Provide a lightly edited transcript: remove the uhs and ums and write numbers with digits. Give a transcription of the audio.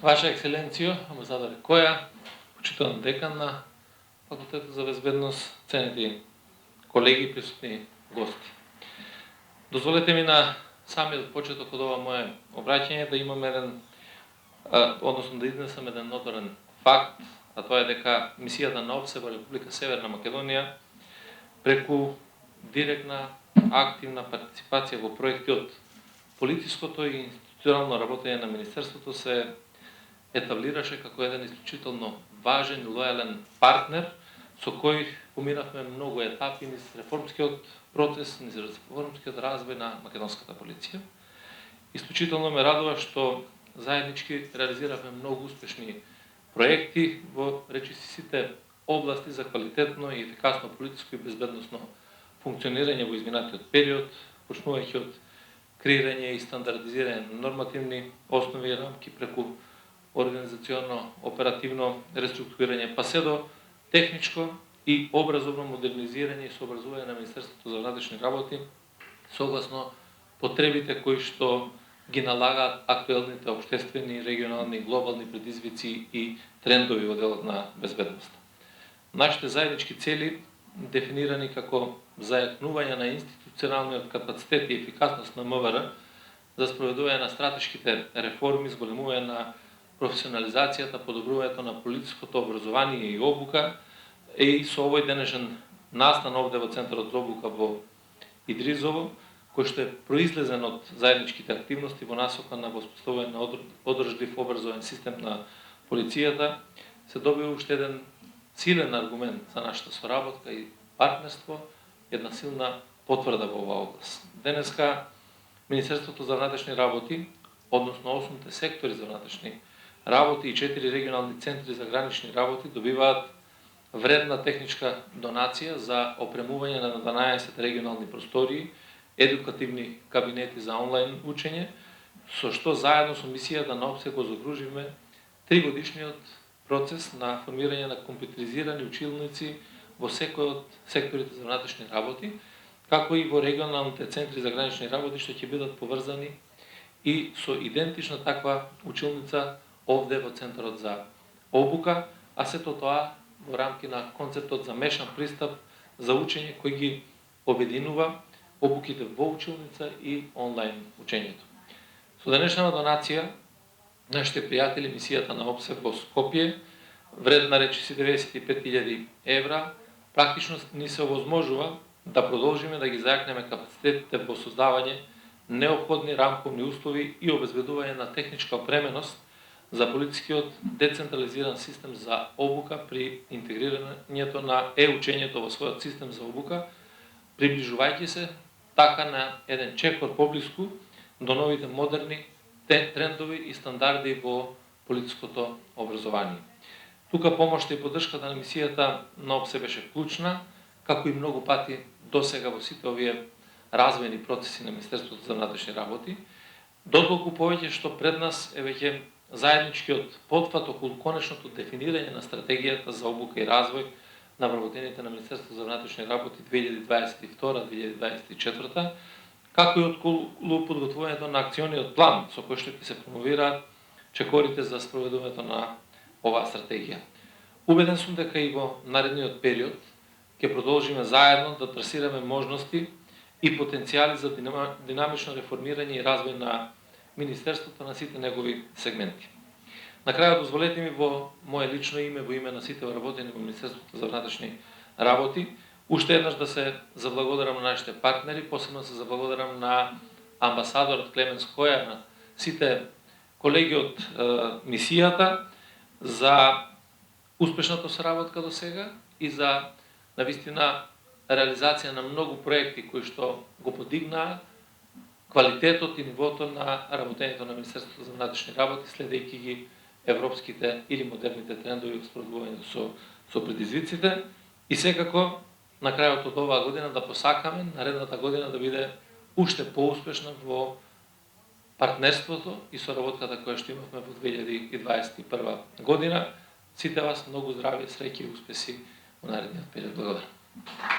Ваша Екселенцијо, амбасадор Која, почитуван декан на Факултетот за безбедност, ценети колеги, присутни гости. Дозволете ми на самиот почеток од ова мое обраќање да имам односно да изнесам еден ноторен факт, а тоа е дека мисијата на ОВСЕ во Република Северна Македонија преку директна, активна партиципација во проекти од политичкото и институционално работење на Министерството се етаблираше како еден исклучително важен и лојален партнер со кој поминавме многу етапи низ реформскиот процес, низ реформскиот развој на македонската полиција. Исклучително ме радува што заеднички реализиравме многу успешни проекти во речиси сите области за квалитетно и ефикасно политичко и безбедносно функционирање во изминатиот период, почнувајќи од креирање и стандардизирање на нормативни основи и рамки преку организационно оперативно реструктурирање, па се до техничко и образовно модернизирање и сообразување на Министерството за внатрешни работи согласно потребите кои што ги налагаат актуелните општествени, регионални и глобални предизвици и трендови во делот на безбедноста. Нашите заеднички цели, дефинирани како зајакнување на институционалниот капацитет и ефикасност на МВР за спроведување на стратешките реформи, зголемување на професионализацијата, подобрувањето на политичкото образование и обука, и со овој денешен настан овде во Центарот за обука во Идризово, кој што е произлезен од заедничките активности во насока на воспоставување на одржлив образовен систем на полицијата, се добива уште еден силен аргумент за нашата соработка и партнерство, една силна потврда во оваа област. Денеска Министерството за внатрешни работи, односно 8 сектори за внатрешни работи и 4 регионални центри за гранични работи добиваат вредна техничка донација за опремување на 12 регионални простории, едукативни кабинети за онлайн учење, со што заедно со мисијата на ОВСЕ го загруживме 3-годишниот процес на формирање на компјутеризирани училници во секој од секторите за внатрешни работи, како и во регионалните центри за гранични работи што ќе бидат поврзани и со идентична таква училница овде во Центарот за обука, а сето тоа во рамки на концептот за мешан пристап за учење кој ги обединува обуките во училница и онлайн учењето. Со денешната донација, нашите пријатели, мисијата на ОВСЕ во Скопје, вредна речиси 95.000 евра, практично ни се овозможува да продолжиме да ги зајакнеме капацитетите во создавање неопходни рамковни услови и обезбедување на техничка опременост за полицискиот децентрализиран систем за обука при интегрирањето на учењето во својот систем за обука, приближувајќи се така на еден чекор поблиску до новите модерни трендови и стандарди во политичкото образование. Тука помошта и поддршката на мисијата на ОВСЕ беше клучна, како и многу пати досега во сите овие развојни процеси на Министерството за внатрешни работи, дотолку повеќе што пред нас е веќе заедничкиот потфат околу конечното дефинирање на стратегијата за обука и развој на вработените на Министерството за внатрешни работи 2022-2024, како и околу подготвувањето на акциониот план со кој што ќе се промовираат чекорите за спроведувањето на оваа стратегија. Убеден сум дека и во наредниот период ќе продолжиме заедно да трасираме можности и потенцијали за динамично реформирање и развој на Министерството на сите негови сегменти. На крајот дозволете ми во мое лично име, во име на сите вработени во Министерството за внатрешни работи, уште еднаш да се заблагодарам на нашите партнери, посебно се заблагодарам на амбасадорот Клеменс Која, на сите колеги од мисијата за успешната соработка до сега и за навистина реализација на многу проекти кои што го подигнаа квалитетот и нивото на работењето на Министерството за внатрешни работи, следејќи ги европските или модерните трендови во справувањето со предизвиците, и секако на крајот од оваа година да посакаме наредната година да биде уште поуспешна во партнерството и соработката која што имавме во 2021 година. Сите вас многу здравје, среќа и успеси во наредниот период. Благодарам.